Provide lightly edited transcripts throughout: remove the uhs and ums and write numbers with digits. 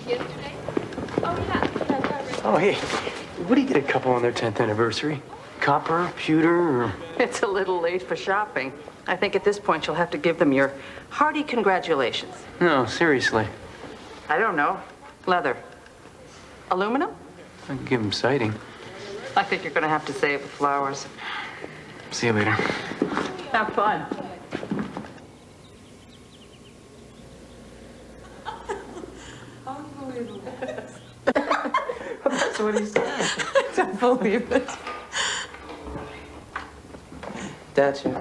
Yesterday? Oh, yeah. Oh, hey. What do you get a couple on their 10th anniversary? Copper, pewter, or... It's a little late for shopping. I think at this point you'll have to give them your hearty congratulations. No, seriously. I don't know. Leather. Aluminum? I can give them siding. I think you're going to have to save the flowers. See you later. Have fun. Unbelievable. That's what he said. I don't believe it. That's it.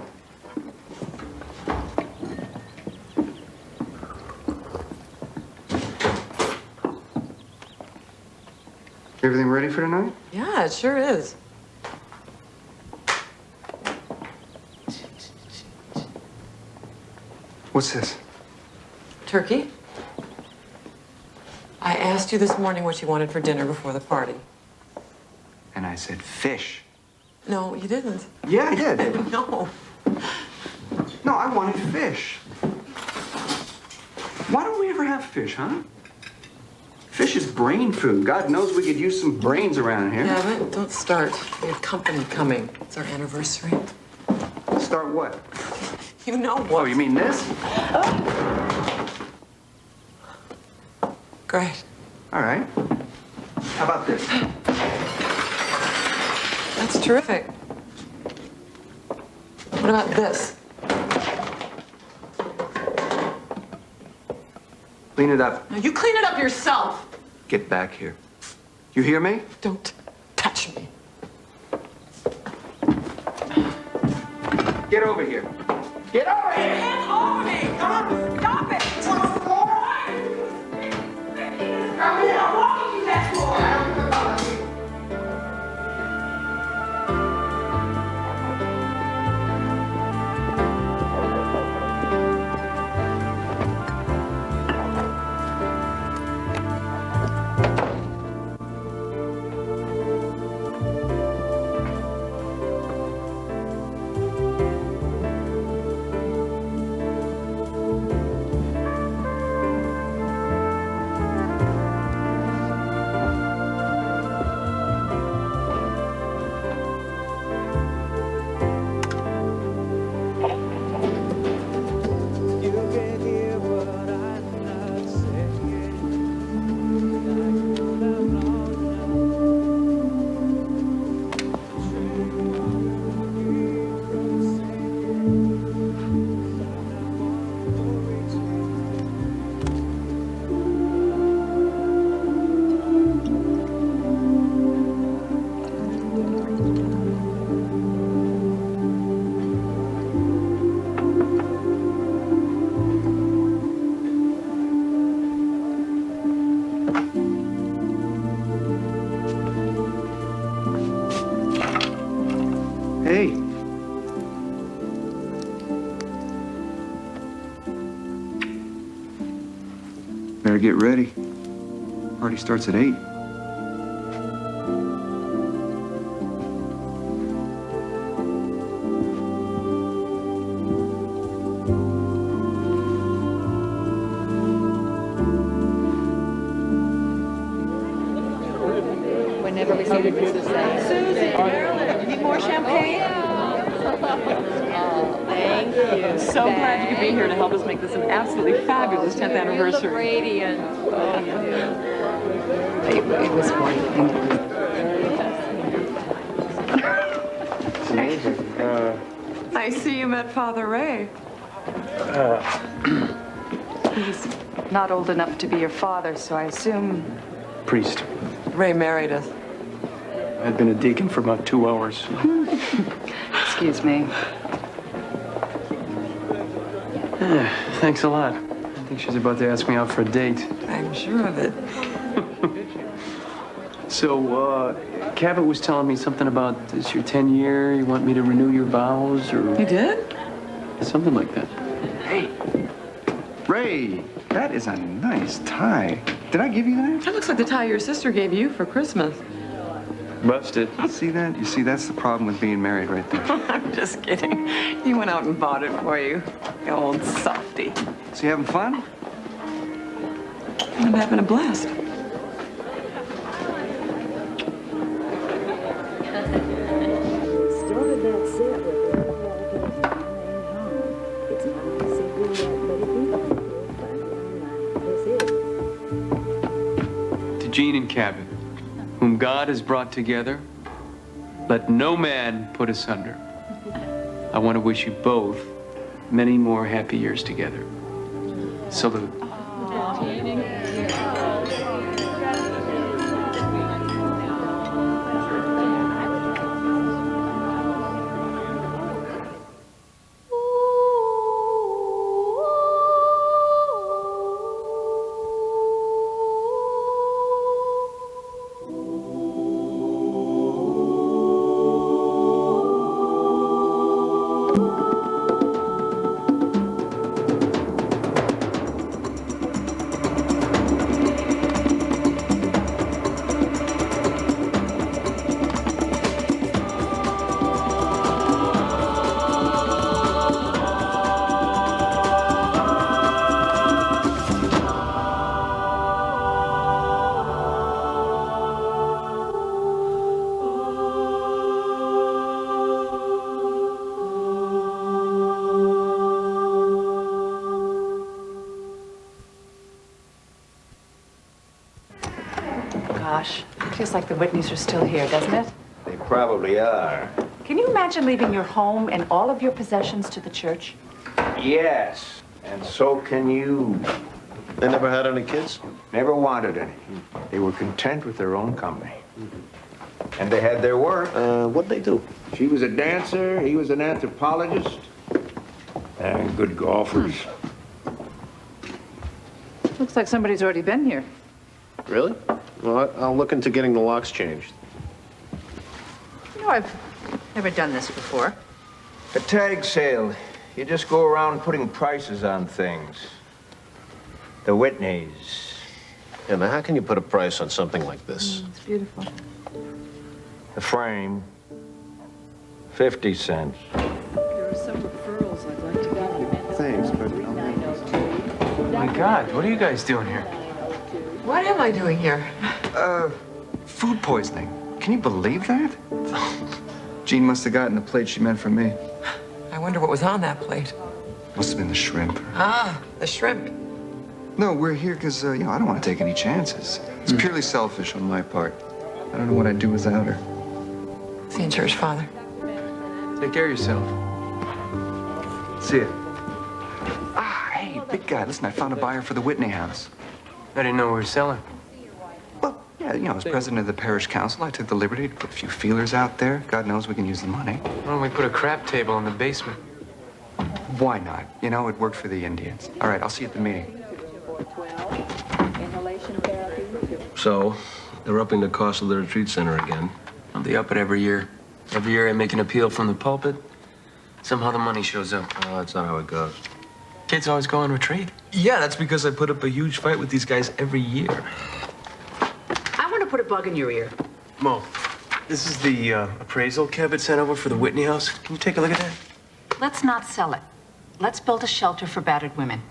Everything ready for tonight? Yeah, it sure is. What's this? Turkey? I asked you this morning what you wanted for dinner before the party. And I said fish. No, you didn't. Yeah, I did. No. No, I wanted fish. Why don't we ever have fish, huh? Fish is brain food. God knows we could use some brains around here. Yeah, but don't start. We have company coming. It's our anniversary. Start what? You know what? Oh, you mean this? Great. All right. How about this? That's terrific. What about this? Clean it up. Now, you clean it up yourself. Get back here. You hear me? Don't touch me. Get over here. Get over here! Hands off me! Stop it! Come here! Why did you do that for? Hey. Better get ready. Party starts at 8. Whenever we see the Susie, Need more champagne? thank you. So glad you could be here to help us make this an absolutely fabulous 10th anniversary. Radiant. Oh, you do. It was wonderful. It's amazing. I see you met Father Ray. He's not old enough to be your father, so I assume... Priest. Ray married us. I'd been a deacon for about 2 hours. Excuse me. Thanks a lot. I think she's about to ask me out for a date. I'm sure of it. So, Cabot was telling me something about it's your 10 year, you want me to renew your vows, or... You did? Something like that. Hey. Ray, that is a nice tie. Did I give you that? That looks like the tie your sister gave you for Christmas. Busted. See that? You see, that's the problem with being married right there. I'm just kidding. He went out and bought it for you. You old softy. So you having fun? I'm I'm having a blast. Started that set with the named home. It's not a secret yet, but if you don't, you'll find it online. This is. To Jean and Cabot, whom God has brought together, let no man put asunder. I want to wish you both many more happy years together. Salute. Gosh, it feels like the Whitneys are still here, doesn't it? They probably are. Can you imagine leaving your home and all of your possessions to the church? Yes, and so can you. They never had any kids? Never wanted any. They were content with their own company. And they had their work. What'd they do? She was a dancer, he was an anthropologist. And good golfers. Looks like somebody's already been here. Really? Well, I'll look into getting the locks changed. You know, I've never done this before. A tag sale. You just go around putting prices on things. The Whitneys. Yeah, now how can you put a price on something like this? It's beautiful. The frame. 50 cents. There are some referrals I'd like to give you. Thanks, but Oh my God, what are you guys doing here? What am I doing here? food poisoning. Can you believe that? Jean must have gotten the plate she meant for me. I wonder what was on that plate. Must have been the shrimp. Ah, the shrimp. No, we're here because, I don't want to take any chances. It's purely selfish on my part. I don't know what I'd do without her. See you in church, Father. Take care of yourself. See ya. Ah, hey, big guy, listen, I found a buyer for the Whitney house. I didn't know we were selling. Well, yeah, as president of the parish council, I took the liberty to put a few feelers out there. God knows we can use the money. Why don't we put a crap table in the basement? Why not? It worked for the Indians. All right, I'll see you at the meeting. Inhalation therapy. So, they're upping the cost of the retreat center again. They up it every year. Every year I make an appeal from the pulpit. Somehow the money shows up. Oh, that's not how it goes. Kids always go on retreat. Yeah, that's because I put up a huge fight with these guys every year. I want to put a bug in your ear. Mo, this is the appraisal Cabot sent over for the Whitney house. Can you take a look at that? Let's not sell it. Let's build a shelter for battered women.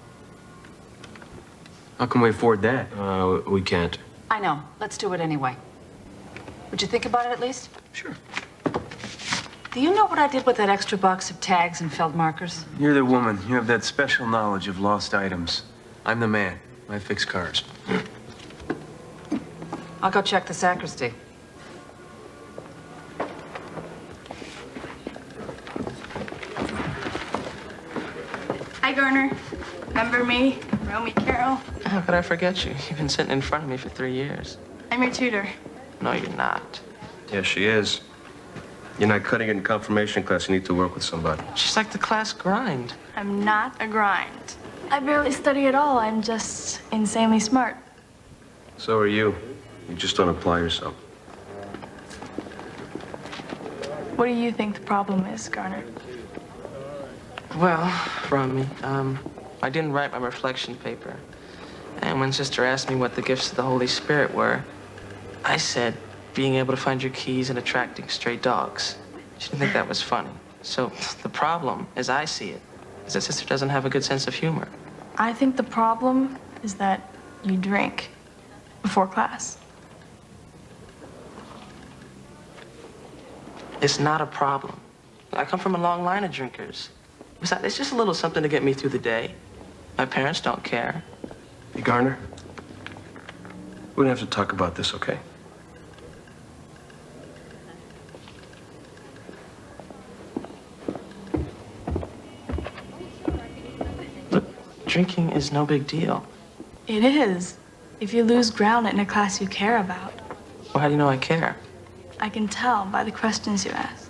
How can we afford that? We can't. I know. Let's do it anyway. Would you think about it at least? Sure. Do you know what I did with that extra box of tags and felt markers? You're the woman. You have that special knowledge of lost items. I'm the man. I fix cars. I'll go check the sacristy. Hi, Garner. Remember me? Romy Carroll. How could I forget you? You've been sitting in front of me for 3 years. I'm your tutor. No, you're not. Yes, she is. You're not cutting it in confirmation class. You need to work with somebody. She's like the class grind. I'm not a grind. I barely study at all. I'm just insanely smart. So are you. You just don't apply yourself. What do you think the problem is, Garner? Well, Romy, I didn't write my reflection paper. And when Sister asked me what the gifts of the Holy Spirit were, I said being able to find your keys and attracting stray dogs. She didn't think that was funny. So the problem, as I see it, is that Sister doesn't have a good sense of humor. I think the problem is that you drink. before class. It's not a problem. I come from a long line of drinkers. Besides, it's just a little something to get me through the day. My parents don't care. Hey, Garner, we're gonna have to talk about this, okay? Look, drinking is no big deal. It is, if you lose ground in a class you care about. Well, how do you know I care? I can tell by the questions you ask.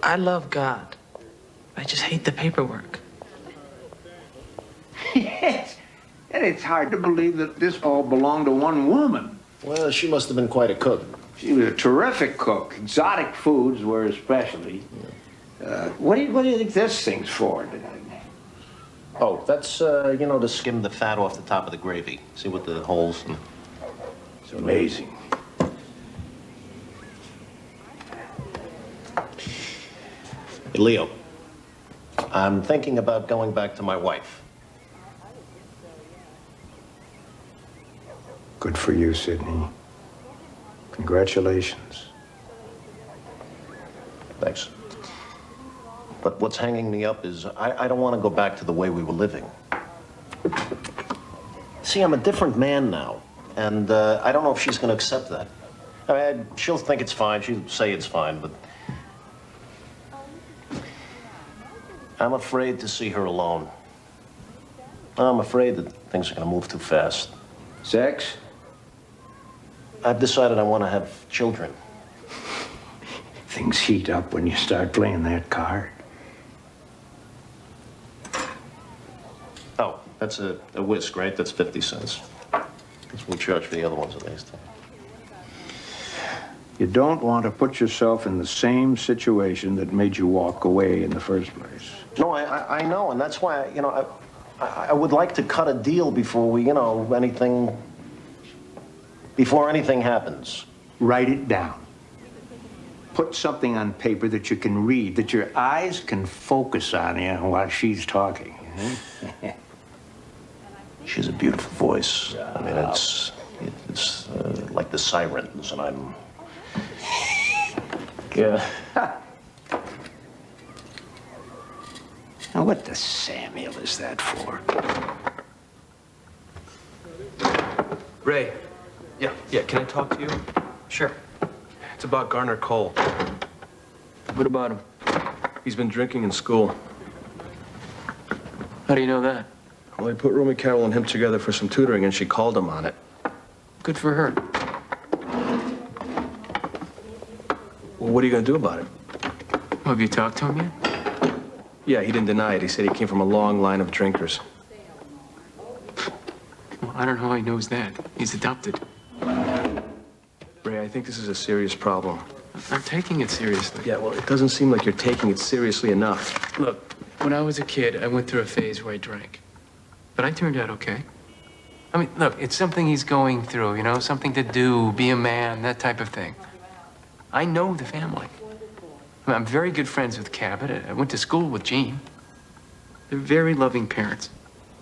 I love God. I just hate the paperwork. Yes. And it's hard to believe that this all belonged to one woman. Well, she must have been quite a cook. She was a terrific cook. Exotic foods were her specialty. What do you think this thing's for? Oh, that's, you know, to skim the fat off the top of the gravy. See what the holes and... It's amazing. Hey, Leo, I'm thinking about going back to my wife. Good for you, Sidney. Congratulations. Thanks. But what's hanging me up is I don't want to go back to the way we were living. See, I'm a different man now, and I don't know if she's going to accept that. I mean, she'll think it's fine. She'll say it's fine, but I'm afraid to see her alone. I'm afraid that things are going to move too fast. Sex? I've decided I want to have children. Things heat up when you start playing that card. Oh, that's a whisk, right? That's 50 cents. Guess we'll charge for the other ones at least. You don't want to put yourself in the same situation that made you walk away in the first place. No, I know, and that's why, you know, I would like to cut a deal before we, you know, before anything happens. Write it down. Put something on paper that you can read, that your eyes can focus on you while she's talking. She has a beautiful voice. I mean, it's like the sirens, and I'm... Yeah. Now, what the Samuel is that for? Ray. Yeah, can I talk to you? Sure. It's about Garner Cole. What about him? He's been drinking in school. How do you know that? Well, I put Romy Carroll and him together for some tutoring, and she called him on it. Good for her. Well, what are you going to do about it? Well, have you talked to him yet? Yeah, he didn't deny it. He said he came from a long line of drinkers. Well, I don't know how he knows that. He's adopted. Ray, I think this is a serious problem. I'm taking it seriously. Yeah, well, it doesn't seem like you're taking it seriously enough. Look, when I was a kid, I went through a phase where I drank. But I turned out okay. I mean, look, it's something he's going through, you know, something to do, be a man, that type of thing. I know the family. I mean, I'm very good friends with Cabot. I went to school with Jean. They're very loving parents.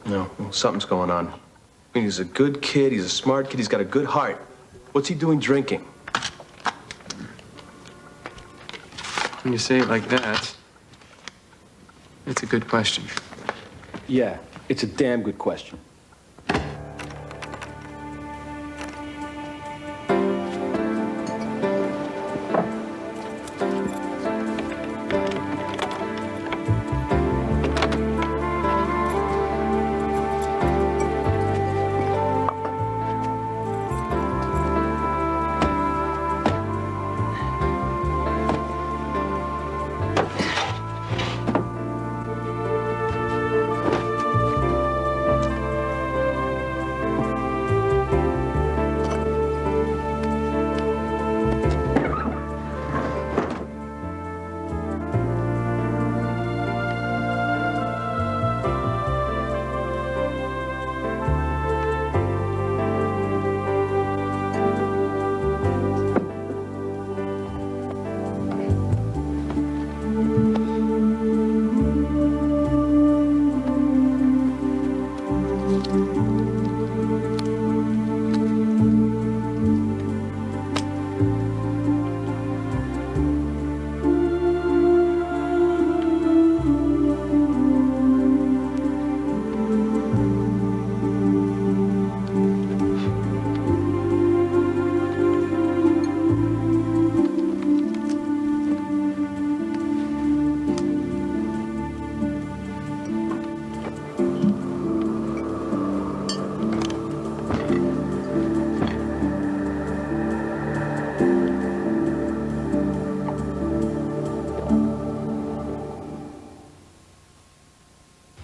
No, well, something's going on. I mean, he's a good kid, he's a smart kid, he's got a good heart. What's he doing drinking? When you say it like that, it's a good question. Yeah, it's a damn good question.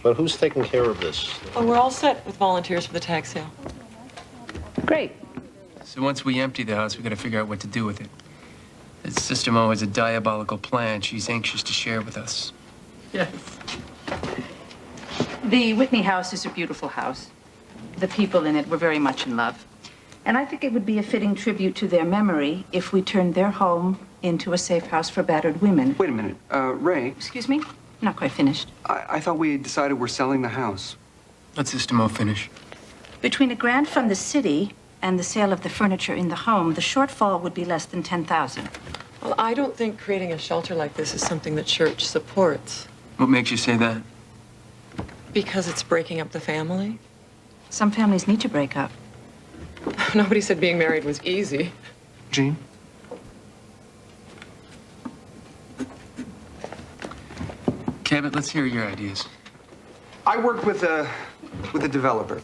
But who's taking care of this? Oh, we're all set with volunteers for the tag sale. Great. So once we empty the house, we gotta figure out what to do with it. Sister Mo has a diabolical plan she's anxious to share with us. Yes. The Whitney house is a beautiful house. The people in it were very much in love. And I think it would be a fitting tribute to their memory if we turned their home into a safe house for battered women. Wait a minute. Ray, Excuse me? Not quite finished. I thought we decided we're selling the house. Let Sister Mo finish. Between a grant from the city and the sale of the furniture in the home, the shortfall would be less than $10,000. Well, I don't think creating a shelter like this is something the church supports. What makes you say that? Because it's breaking up the family. Some families need to break up. Nobody said being married was easy. Jean? Cabot, let's hear your ideas. I work with a developer.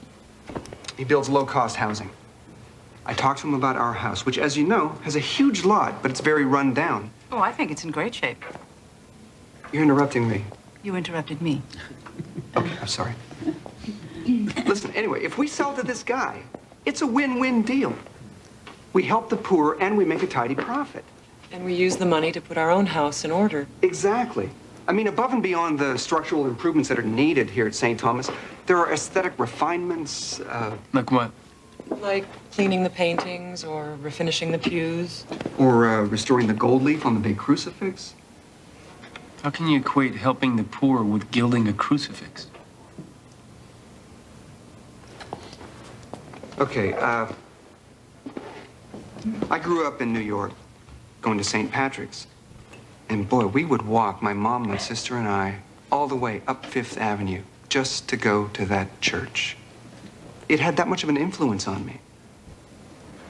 He builds low-cost housing. I talked to him about our house, which, as you know, has a huge lot, but it's very run down. Oh, I think it's in great shape. You're interrupting me. You interrupted me. Okay, I'm sorry. Listen, anyway, if we sell to this guy, it's a win-win deal. We help the poor and we make a tidy profit. And we use the money to put our own house in order. Exactly. I mean, above and beyond the structural improvements that are needed here at St. Thomas, there are aesthetic refinements. Like what? Like cleaning the paintings or refinishing the pews. Or restoring the gold leaf on the big crucifix. How can you equate helping the poor with gilding a crucifix? Okay, I grew up in New York, going to St. Patrick's. And boy, we would walk, my mom, my sister, and I, all the way up Fifth Avenue just to go to that church. It had that much of an influence on me.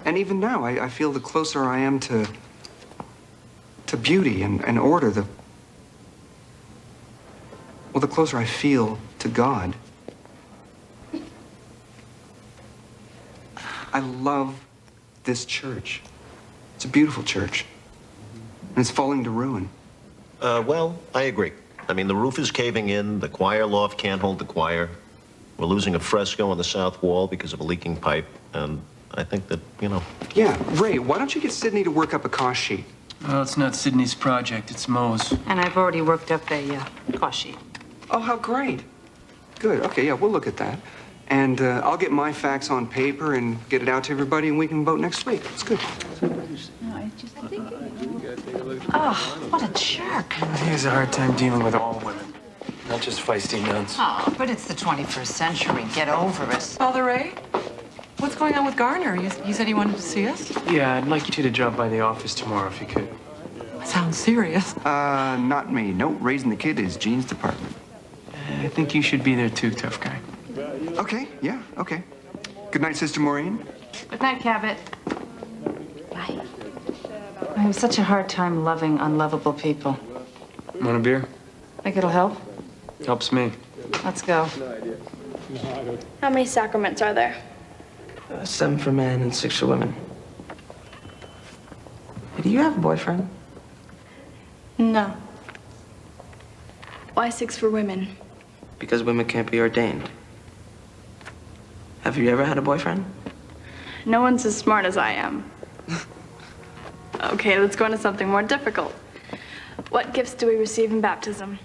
And even now, I feel the closer I am to beauty and order, the closer I feel to God. I love this church. It's a beautiful church. And it's falling to ruin. Well, I agree. I mean, the roof is caving in, the choir loft can't hold the choir. We're losing a fresco on the south wall because of a leaking pipe, and I think that, you know... Yeah, Ray, why don't you get Sydney to work up a cost sheet? Well, it's not Sydney's project, it's Mo's. And I've already worked up a cost sheet. Oh, how great. Good, okay, yeah, we'll look at that. And I'll get my facts on paper and get it out to everybody, and we can vote next week. It's good. Oh, what a jerk. He has a hard time dealing with all women, not just feisty nuns. Oh, but it's the 21st century. Get over it. Father Ray, what's going on with Garner? You said he wanted to see us? Yeah, I'd like you two to drop by the office tomorrow if you could. Sounds serious. Not me. No, raising the kid is Jean's department. I think you should be there too, tough guy. Okay, yeah, okay. Good night, Sister Maureen. Good night, Cabot. Bye. I have such a hard time loving unlovable people. Want a beer? Think it'll help? Helps me. Let's go. How many sacraments are there? 7 for men and 6 for women. Hey, do you have a boyfriend? No. Why 6 for women? Because women can't be ordained. Have you ever had a boyfriend? No one's as smart as I am. Okay, let's go into something more difficult. What gifts do we receive in baptism?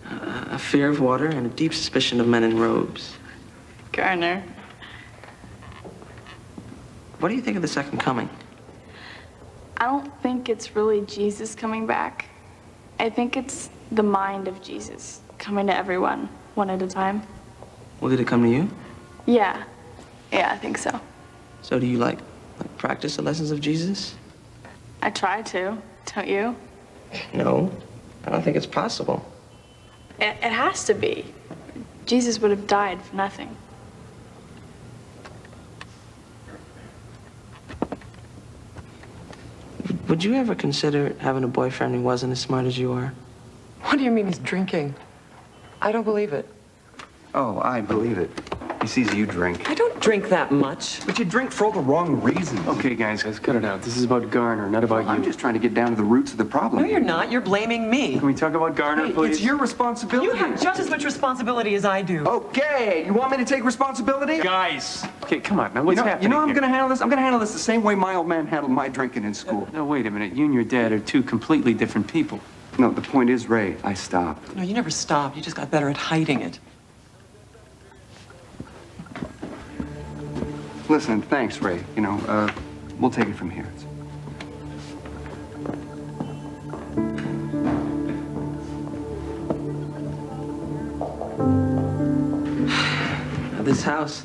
A fear of water and a deep suspicion of men in robes. Garner. What do you think of the second coming? I don't think it's really Jesus coming back. I think it's the mind of Jesus coming to everyone, one at a time. Well, did it come to you? Yeah. Yeah, I think so. So do you like practice the lessons of Jesus? I try to. Don't you? No, I don't think it's possible. It has to be. Jesus would have died for nothing. Would you ever consider having a boyfriend who wasn't as smart as you are? What do you mean he's drinking? I don't believe it. Oh, I believe it. He sees you drink. I don't drink that much. But you drink for all the wrong reasons. Okay, guys, cut it out. This is about Garner, not about you. I'm just trying to get down to the roots of the problem. No, you're not. You're blaming me. Can we talk about Garner, Hey, please? it's your responsibility. You have just as much responsibility as I do. Okay, you want me to take responsibility? Guys! Okay, come on, now, what's happening You know how I'm here? gonna handle this? I'm gonna handle this the same way my old man handled my drinking in school. No, wait a minute. You and your dad are two completely different people. No, the point is, Ray, I stopped. No, you never stopped. You just got better at hiding it. Listen, thanks, Ray. We'll take it from here. This house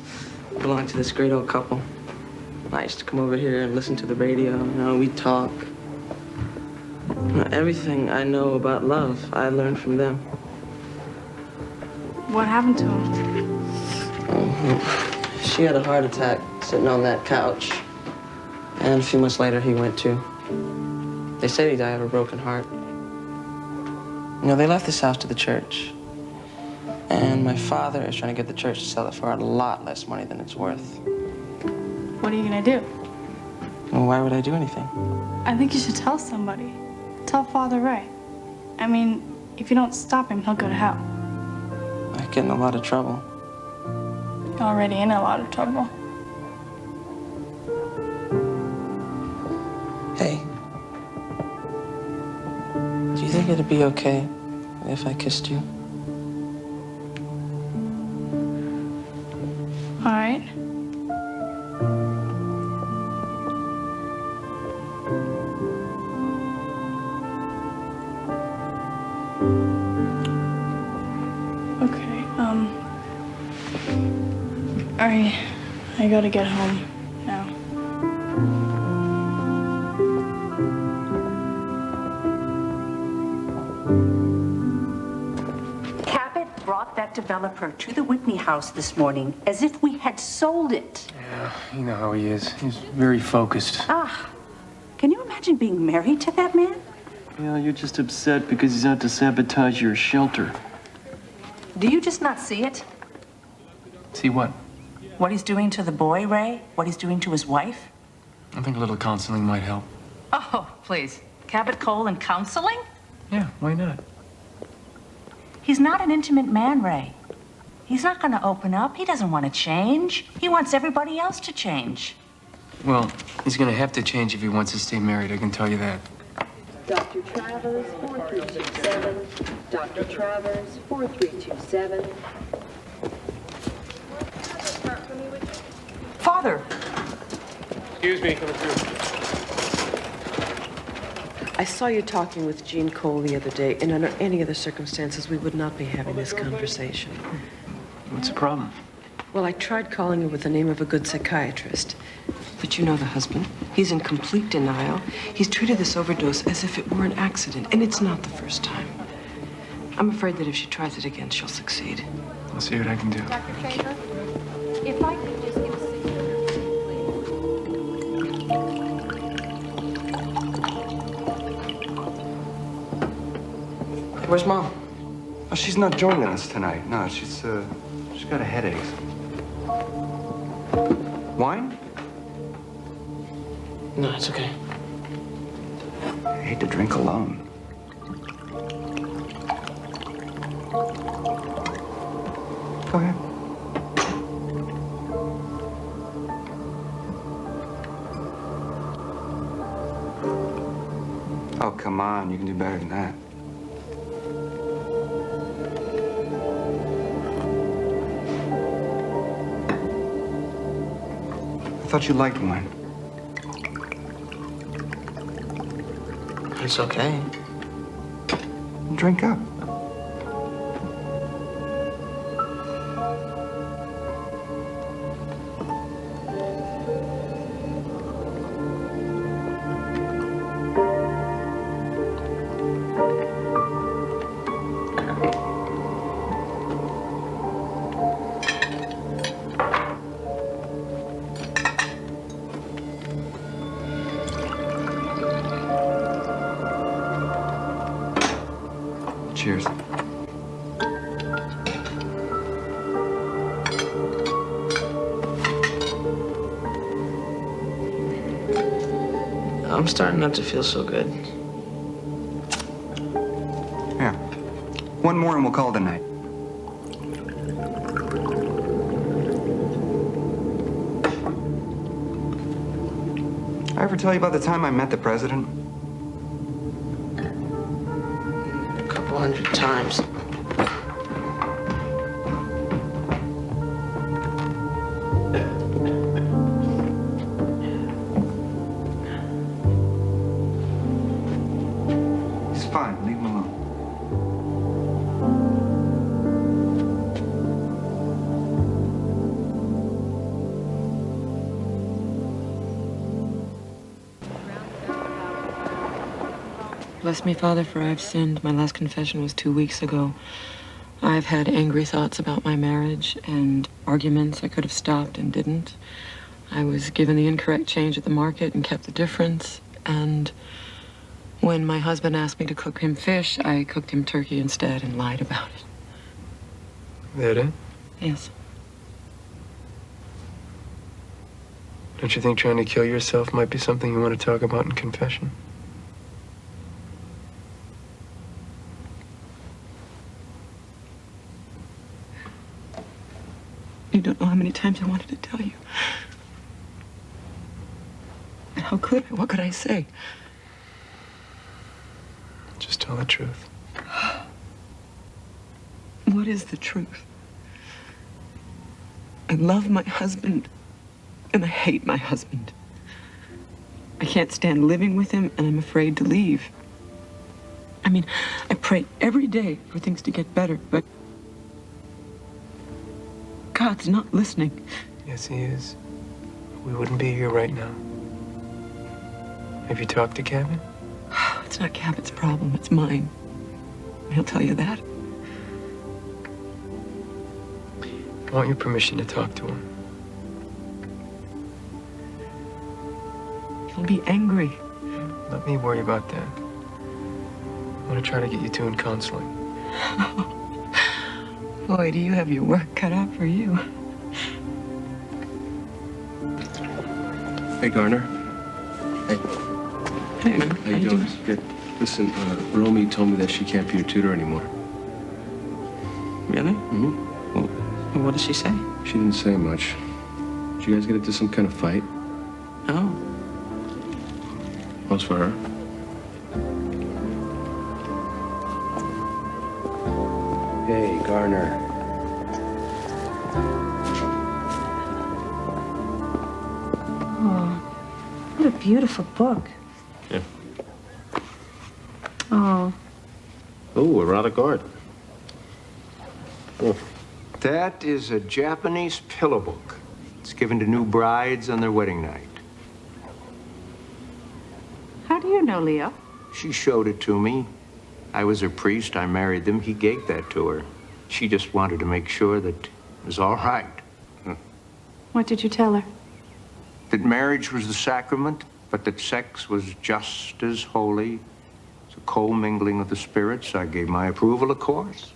belonged to this great old couple. I used to come over here and listen to the radio. We'd talk. Everything I know about love, I learned from them. What happened to him? She had a heart attack sitting on that couch. And a few months later, he went too. They said he died of a broken heart. They left this house to the church. And my father is trying to get the church to sell it for a lot less money than it's worth. What are you gonna do? Well, why would I do anything? I think you should tell somebody. Tell Father Ray. I mean, if you don't stop him, he'll go to hell. I get in a lot of trouble. You're already in a lot of trouble. Hey. Do you think it'd be okay if I kissed you? All right. Okay, I gotta get home now. Cabot brought that developer to the Whitney house this morning as if we had sold it. Yeah, you know how he is. He's very focused. Ah, can you imagine being married to that man? Well, you're just upset because he's out to sabotage your shelter. Do you just not see it? See what? What he's doing to the boy, Ray? What he's doing to his wife? I think a little counseling might help. Oh, please. Cabot Cole and counseling? Yeah, why not? He's not an intimate man, Ray. He's not going to open up. He doesn't want to change. He wants everybody else to change. Well, he's gonna have to change if he wants to stay married, I can tell you that. Dr. Travers, 4327. Dr. Travers, 4327. Father! Excuse me, coming through. I saw you talking with Jean Cole the other day, and under any other circumstances, we would not be having this conversation. What's the problem? Well, I tried calling her with the name of a good psychiatrist. But you know the husband. He's in complete denial. He's treated this overdose as if it were an accident, and it's not the first time. I'm afraid that if she tries it again, she'll succeed. I'll see what I can do. Dr. Traynor, if I could just get a signature, please. Where's Mom? Oh, she's not joining us tonight. No, she's got a headache. Wine? No, it's okay. I hate to drink alone. Go ahead. Oh, come on. You can do better than that. I thought you liked wine. It's okay. Drink up. Cheers. I'm starting not to feel so good. Yeah. One more and we'll call it a night. I ever tell you about the time I met the president? A couple 100 times. He's fine. Leave him alone. Bless me, Father, for I've sinned. My last confession was 2 weeks ago. I've had angry thoughts about my marriage and arguments I could have stopped and didn't. I was given the incorrect change at the market and kept the difference. And when my husband asked me to cook him fish, I cooked him turkey instead and lied about it. That it? Yes. Don't you think trying to kill yourself might be something you want to talk about in confession? You don't know how many times I wanted to tell you. And how could I? What could I say? Just tell the truth. What is the truth? I love my husband, and I hate my husband. I can't stand living with him, and I'm afraid to leave. I mean, I pray every day for things to get better, but God's not listening. Yes, he is. We wouldn't be here right now. Have you talked to Kevin? It's not Cabot's problem, it's mine. He'll tell you that. I want your permission to talk to him. He'll be angry. Let me worry about that. I want to try to get you two in counseling. Boy, do you have your work cut out for you. Hey, Garner. Hey. Hey, How you doing? Good. Listen, Romy told me that she can't be your tutor anymore. Really? Mm-hmm. Well, what did she say? She didn't say much. Did you guys get into some kind of fight? Oh. How's for her? Hey, Garner. Oh, what a beautiful book. Yeah. Oh. Oh, erotic art. Oh. That is a Japanese pillow book. It's given to new brides on their wedding night. How do you know, Leo? She showed it to me. I was her priest. I married them. He gave that to her. She just wanted to make sure that it was all right. What did you tell her? That marriage was the sacrament, but that sex was just as holy. It's a co-mingling of the spirits. I gave my approval, of course.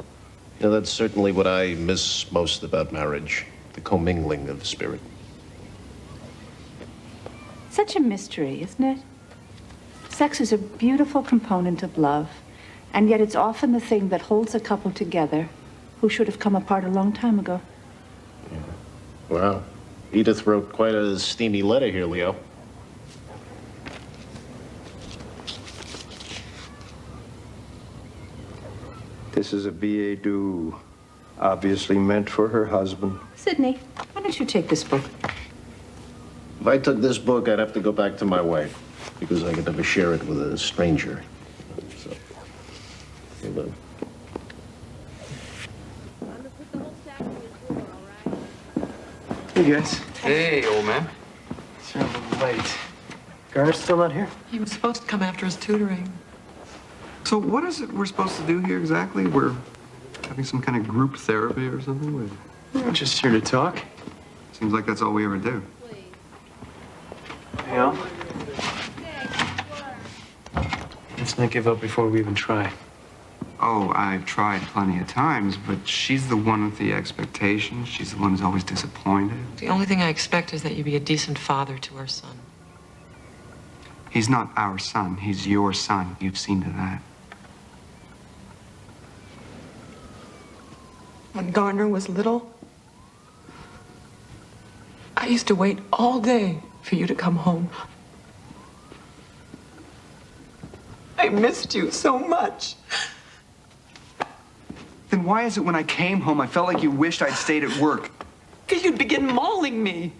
Yeah, that's certainly what I miss most about marriage, the commingling of spirit. Such a mystery, isn't it? Sex is a beautiful component of love, and yet it's often the thing that holds a couple together who should have come apart a long time ago. Wow. Edith wrote quite a steamy letter here, Leo. This is a billet doux, obviously meant for her husband. Sydney, why don't you take this book? If I took this book, I'd have to go back to my wife, because I could never share it with a stranger. So, here, look. Hey, guys. Hey, old man. Sorry, I'm a little late. Garner's still not here? He was supposed to come after his tutoring. So what is it we're supposed to do here exactly? We're having some kind of group therapy or something? We're just here to talk. Seems like that's all we ever do. You know? Let's not give up before we even try. Oh, I've tried plenty of times, but she's the one with the expectations. She's the one who's always disappointed. The only thing I expect is that you be a decent father to our son. He's not our son. He's your son. You've seen to that. When Garner was little, I used to wait all day for you to come home. I missed you so much. Then why is it when I came home, I felt like you wished I'd stayed at work? Because you'd begin mauling me.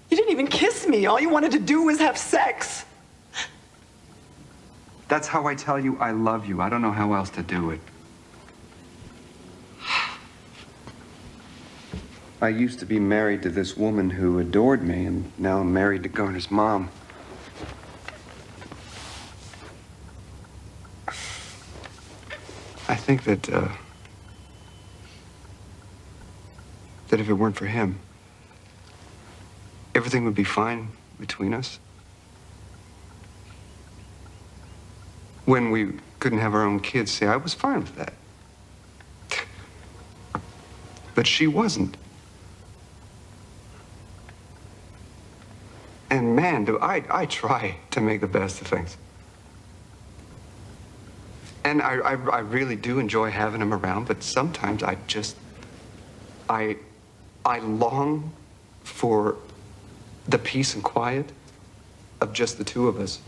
You didn't even kiss me. All you wanted to do was have sex. That's how I tell you I love you. I don't know how else to do it. I used to be married to this woman who adored me, and now I'm married to Garner's mom. I think that if it weren't for him, everything would be fine between us. When we couldn't have our own kids, see, I was fine with that. But she wasn't. And man, do I try to make the best of things. And I really do enjoy having him around, but sometimes I long for the peace and quiet of just the two of us.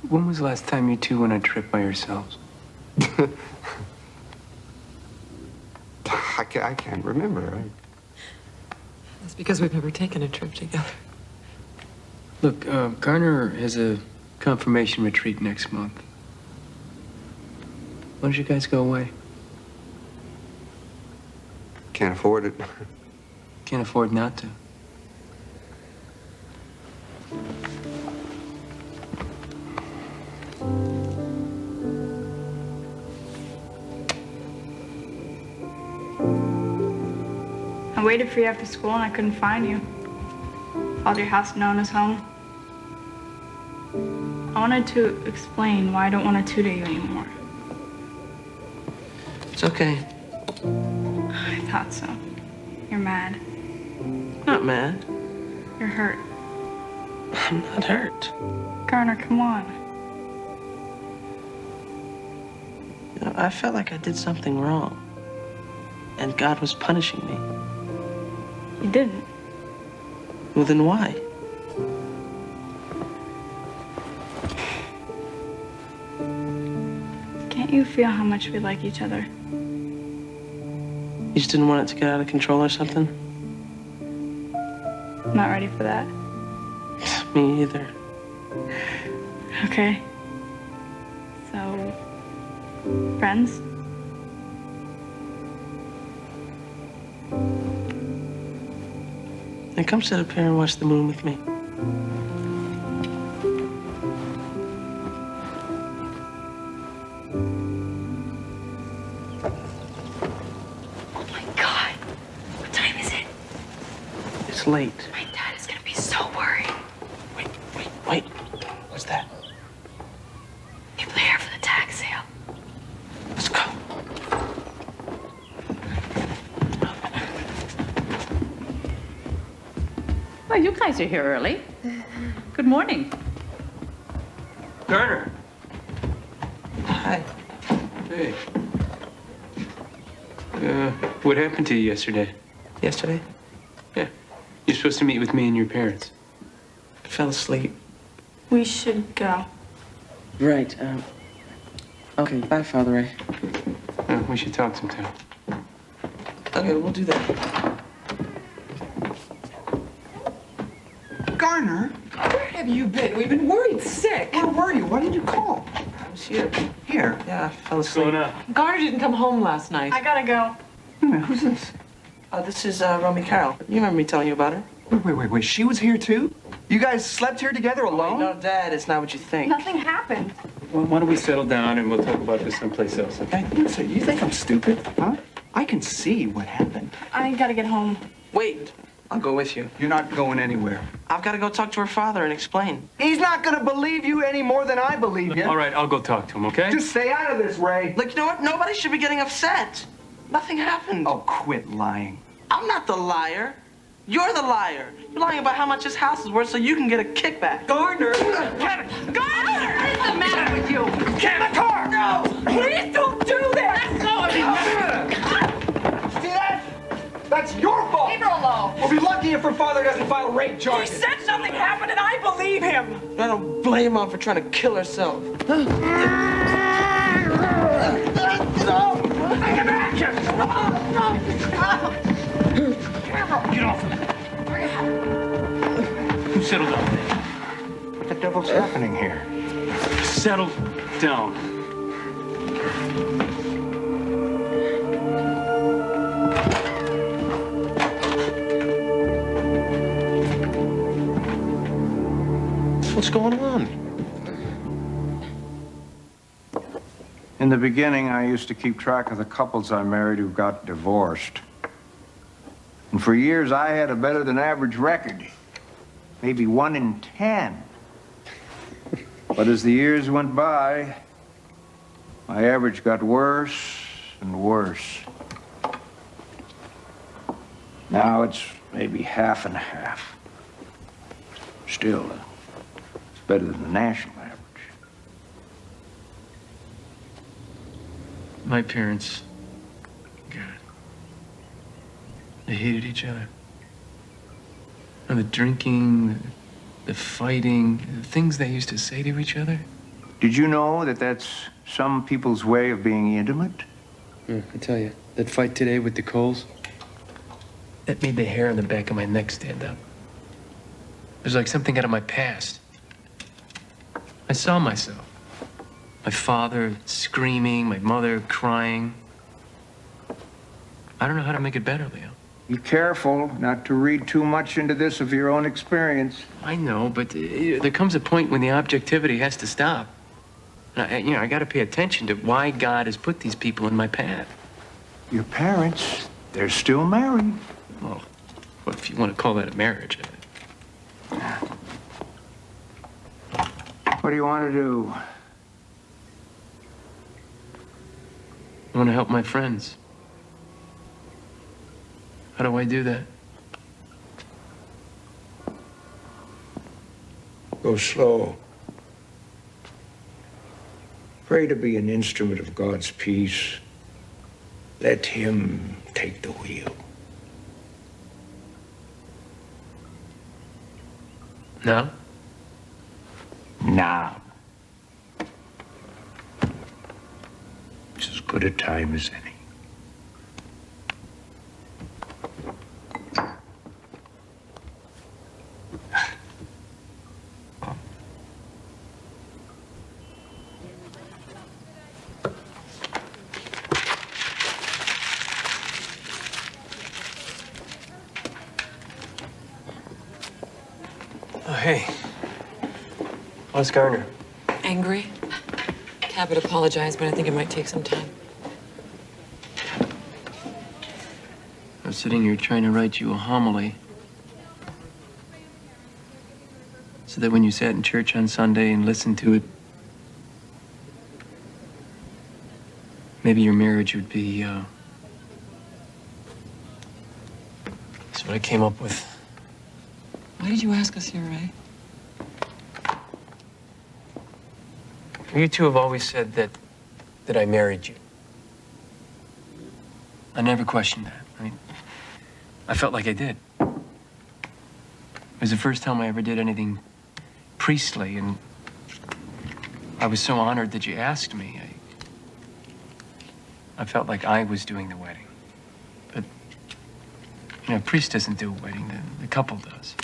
When was the last time you two went on a trip by yourselves? I can't remember. That's because we've never taken a trip together. Look, Garner has a confirmation retreat next month. Why don't you guys go away? Can't afford it. Can't afford not to. I waited for you after school and I couldn't find you. Called your house known as home. I wanted to explain why I don't want to tutor you anymore. It's okay. I thought so. You're mad. Not mad. You're hurt. I'm not hurt. Garner, come on. You know, I felt like I did something wrong. And God was punishing me. You didn't. Well, then why? Can't you feel how much we like each other? You just didn't want it to get out of control or something? I'm not ready for that. Me either. Okay. So, friends? Then come sit up here and watch the moon with me. Oh my God. What time is it? It's late. My dad is gonna be so worried. Wait. What's that? People are here for the tag sale. Let's go. Well, you guys are here early. Good morning. Garner. Hi. Hey. What happened to you yesterday? Yesterday? Yeah. You're supposed to meet with me and your parents. I fell asleep. We should go. Right. Okay, bye, Father Ray. We should talk sometime. Okay, we'll do that. Garner, Where have you been? We've been worried sick. where were you? Why didn't you call? I was here. Here. Yeah, I fell What's asleep. going on? Garner didn't come home last night. I gotta go. Wait a minute, who's this? This is Romy Carroll. You remember me telling you about her? Wait. She was here too? You guys slept here together alone? No, Dad, it's not what you think. Nothing happened. Well, why don't we settle down and we'll talk about this someplace else, okay? Listen, you think I'm stupid, huh? I can see what happened. I gotta get home. Wait, I'll go with you. You're not going anywhere. I've got to go talk to her father and explain. He's not gonna believe you any more than I believe you. All right, I'll go talk to him, okay? Just stay out of this, Ray. Look, you know what? Nobody should be getting upset. Nothing happened. Oh, quit lying. I'm not the liar. You're the liar. You're lying about how much his house is worth so you can get a kickback. Garner! Garner! What is the matter with you? Get in the car! No! Please don't do that! Let go of me! See that? That's your fault! Leave her alone. We'll be lucky if her father doesn't file rape charges. He said something happened and I believe him. I don't blame her for trying to kill herself. Get back here! Get off of me. Settle down. What the devil's happening here? Settle down. What's going on? In the beginning, I used to keep track of the couples I married who got divorced. And for years, I had a better than average record. Maybe 1 in 10. But as the years went by, my average got worse and worse. Now it's maybe half and half. Still, it's better than the national average. My parents, God, they hated each other. And the drinking, the fighting, the things they used to say to each other. Did you know that that's some people's way of being intimate? I tell you, that fight today with the Coles, that made the hair on the back of my neck stand up. It was like something out of my past. I saw myself. My father screaming, my mother crying. I don't know how to make it better, Leo. Be careful not to read too much into this of your own experience. I know, but there comes a point when the objectivity has to stop. And I got to pay attention to why God has put these people in my path. Your parents, they're still married. Well, if you want to call that a marriage. What do you want to do? I want to help my friends. How do I do that? Go slow. Pray to be an instrument of God's peace. Let Him take the wheel. Now? Now. It's as good a time as any. Oh, hey. What's Garner? Angry? Cabot apologized, but I think it might take some time. I was sitting here trying to write you a homily so that when you sat in church on Sunday and listened to it, maybe your marriage would be, That's what I came up with. Why did you ask us here, Ray? You two have always said that I married you. I never questioned that. I mean, I felt like I did. It was the first time I ever did anything priestly, and I was so honored that you asked me. I felt like I was doing the wedding. But, a priest doesn't do a wedding, the couple does.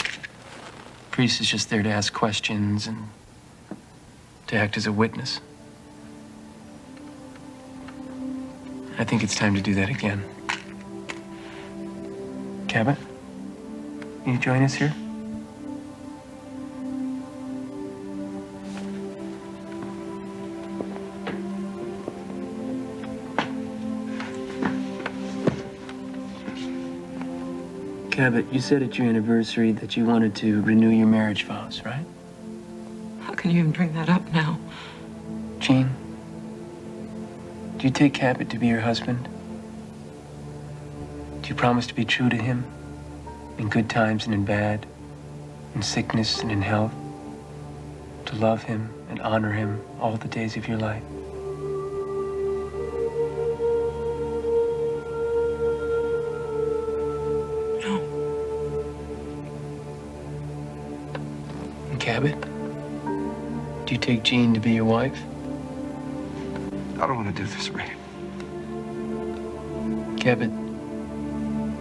Priest is just there to ask questions and to act as a witness. I think it's time to do that again. Cabot, can you join us here? Cabot, you said at your anniversary that you wanted to renew your marriage vows, right? How can you even bring that up now? Jean, do you take Cabot to be your husband? Do you promise to be true to him in good times and in bad, in sickness and in health, to love him and honor him all the days of your life. No. And Cabot, do you take Jean to be your wife? I don't want to do this, Ray. Cabot,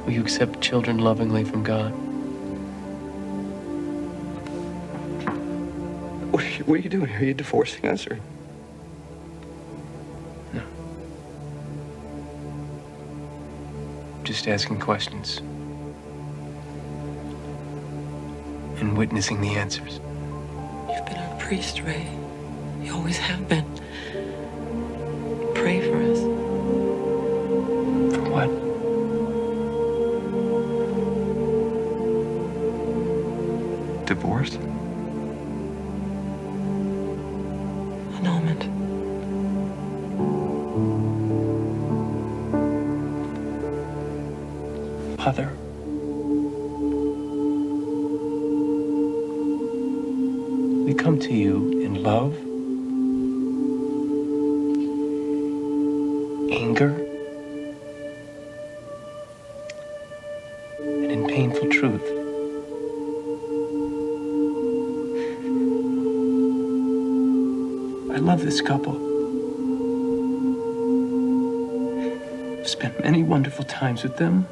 will you accept children lovingly from God? What are you doing here? Are you divorcing us, or? No. Just asking questions. And witnessing the answers. You've been our priest, Ray. You always have been. Pray for us. For what? Divorce? Annulment. Father, we come to you in love, anger, and in painful truth. I love this couple. I've spent many wonderful times with them.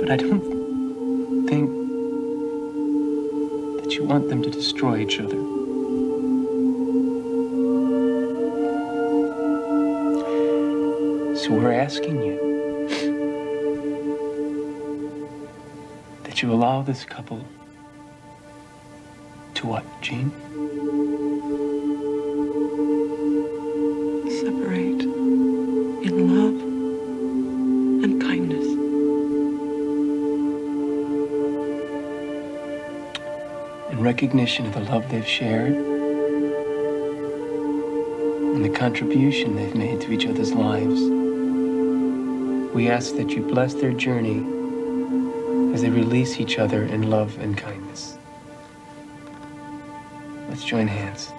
But I don't think that you want them to destroy each other. So we're asking you that you allow this couple to what, Jean? Separate in love and kindness. In recognition of the love they've shared and the contribution they've made to each other's lives, we ask that you bless their journey as they release each other in love and kindness. Let's join hands.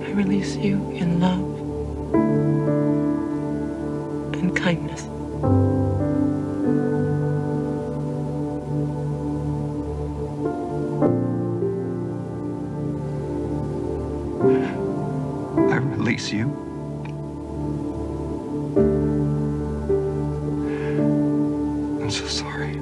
I release you in love and kindness. I release you. I'm so sorry.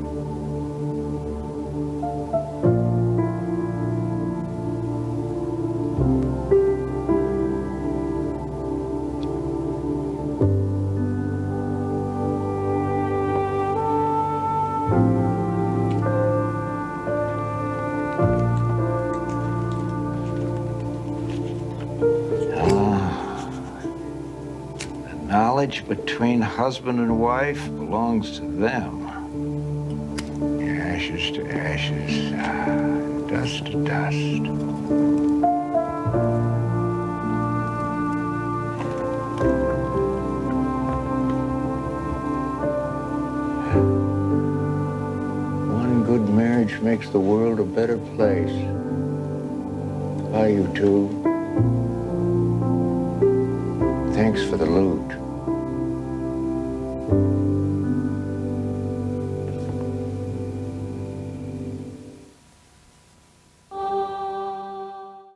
Knowledge between husband and wife belongs to them. Ashes to ashes, dust to dust. One good marriage makes the world a better place. Bye, you two. Thanks for the loot.